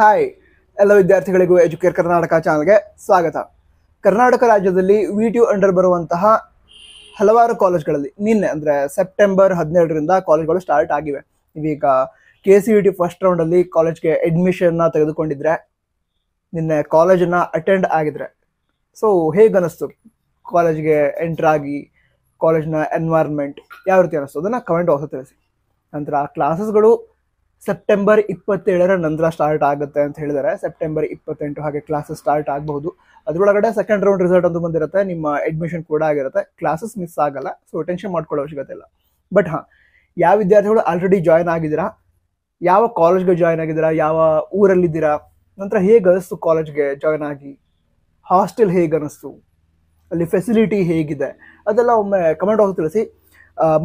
Hi ಎಲ್ಲ ವಿದ್ಯಾರ್ಥಿಗಳಿಗೂ Educare Karnataka ಚಾನಲ್ಗೆ ಸ್ವಾಗತ. ಕರ್ನಾಟಕ ರಾಜ್ಯದಲ್ಲಿ VTU ಅಂಡರ್ ಬರುವಂತಹ ಹಲವಾರು ಕಾಲೇಜ್ಗಳಲ್ಲಿ ನಿನ್ನೆ ಅಂದರೆ ಸೆಪ್ಟೆಂಬರ್ 17ರಿಂದ ಕಾಲೇಜ್ಗಳು ಸ್ಟಾರ್ಟ್ ಆಗಿವೆ. ಇವೀಗ KCET ಫಸ್ಟ್ ರೌಂಡಲ್ಲಿ ಕಾಲೇಜ್ಗೆ ಅಡ್ಮಿಷನ್ನ ತೆಗೆದುಕೊಂಡಿದ್ರೆ, ನಿನ್ನೆ ಕಾಲೇಜನ್ನು ಅಟೆಂಡ್ ಆಗಿದ್ರೆ, ಸೊ ಹೇಗೆ ಅನ್ನಿಸ್ತು ಕಾಲೇಜ್ಗೆ ಎಂಟ್ರ್ ಆಗಿ? ಕಾಲೇಜ್ನ ಎನ್ವೈರ್ಮೆಂಟ್ ಯಾವ ರೀತಿ ಅನ್ನಿಸ್ತು ಅದನ್ನು ಕಮೆಂಟ್ ಬಾಕ್ಸಲ್ಲಿ ತಿಳಿಸಿ. ನಂತರ ಕ್ಲಾಸಸ್ಗಳು ಸೆಪ್ಟೆಂಬರ್ 27ರ ನಂತರ ಸ್ಟಾರ್ಟ್ ಆಗುತ್ತೆ ಅಂತ ಹೇಳಿದ್ದಾರೆ. ಸೆಪ್ಟೆಂಬರ್ 28 ಹಾಗೆ ಕ್ಲಾಸಸ್ ಸ್ಟಾರ್ಟ್ ಆಗಬಹುದು. ಅದರೊಳಗಡೆ ಸೆಕೆಂಡ್ ರೌಂಡ್ ರಿಸಲ್ಟ್ ಅಂತೂ ಬಂದಿರುತ್ತೆ, ನಿಮ್ಮ ಅಡ್ಮಿಷನ್ ಕೂಡ ಆಗಿರುತ್ತೆ. ಕ್ಲಾಸಸ್ ಮಿಸ್ ಆಗಲ್ಲ, ಸೊ ಟೆನ್ಷನ್ ಮಾಡ್ಕೊಳ್ಳೋ ಅವಶ್ಯಕತೆ ಇಲ್ಲ. ಬಟ್ ಯಾವ ವಿದ್ಯಾರ್ಥಿಗಳು ಆಲ್ರೆಡಿ ಜಾಯ್ನ್ ಆಗಿದ್ದೀರಾ, ಯಾವ ಕಾಲೇಜ್ಗೆ ಜಾಯ್ನ್ ಆಗಿದ್ದೀರಾ, ಯಾವ ಊರಲ್ಲಿದ್ದೀರಾ, ನಂತರ ಹೇಗೆ ಅನಿಸ್ತು ಕಾಲೇಜ್ಗೆ ಜಾಯ್ನ್ ಆಗಿ, ಹಾಸ್ಟೆಲ್ ಹೇಗೆ ಅನ್ನಿಸ್ತು, ಅಲ್ಲಿ ಫೆಸಿಲಿಟಿ ಹೇಗಿದೆ, ಅದೆಲ್ಲ ಒಮ್ಮೆ ಕಮೆಂಟ್ ಬಾಕ್ಸ್ ತಿಳಿಸಿ.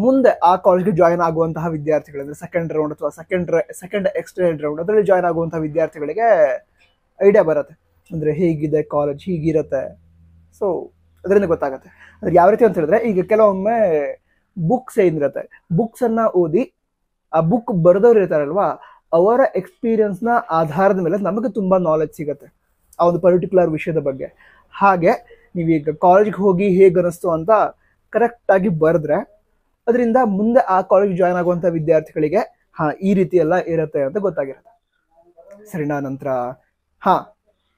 ಮುಂದೆ ಆ ಕಾಲೇಜ್ಗೆ ಜಾಯ್ನ್ ಆಗುವಂತಹ ವಿದ್ಯಾರ್ಥಿಗಳಂದರೆ ಸೆಕೆಂಡ್ ರೌಂಡ್ ಅಥವಾ ಸೆಕೆಂಡ್ ಎಕ್ಸ್ಟೆಂಡೆಡ್ ರೌಂಡ್ ಅದರಲ್ಲಿ ಜಾಯ್ನ್ ಆಗುವಂತಹ ವಿದ್ಯಾರ್ಥಿಗಳಿಗೆ ಐಡಿಯಾ ಬರುತ್ತೆ, ಅಂದರೆ ಹೇಗಿದೆ ಕಾಲೇಜ್, ಹೀಗಿರುತ್ತೆ. ಸೊ ಅದರಿಂದ ಗೊತ್ತಾಗುತ್ತೆ. ಅದ್ರ ಯಾವ ರೀತಿ ಅಂತ ಹೇಳಿದ್ರೆ, ಈಗ ಕೆಲವೊಮ್ಮೆ ಬುಕ್ಸ್ ಏನಿರುತ್ತೆ, ಬುಕ್ಸನ್ನು ಓದಿ ಆ ಬುಕ್ ಬರೆದವ್ರು ಇರ್ತಾರಲ್ವಾ, ಅವರ ಎಕ್ಸ್ಪೀರಿಯನ್ಸ್ನ ಆಧಾರದ ಮೇಲೆ ನಮಗೆ ತುಂಬ ನಾಲೆಜ್ ಸಿಗುತ್ತೆ ಆ ಒಂದು ಪರ್ಟಿಕ್ಯುಲರ್ ವಿಷಯದ ಬಗ್ಗೆ. ಹಾಗೆ ನೀವೀಗ ಕಾಲೇಜ್ಗೆ ಹೋಗಿ ಹೇಗೆ ಅನ್ನಿಸ್ತು ಅಂತ ಕರೆಕ್ಟಾಗಿ ಬರೆದ್ರೆ, ಅದರಿಂದ ಮುಂದೆ ಆ ಕಾಲೇಜ್ ಜಾಯ್ನ್ ಆಗುವಂಥ ವಿದ್ಯಾರ್ಥಿಗಳಿಗೆ ಈ ರೀತಿ ಎಲ್ಲ ಇರುತ್ತೆ ಅಂತ ಗೊತ್ತಾಗಿರುತ್ತೆ. ಸರಿನಾ? ನಂತರ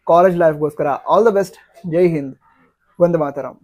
college ಲೈಫ್ಗೋಸ್ಕರ all the best. Jai Hind, Vande Mataram.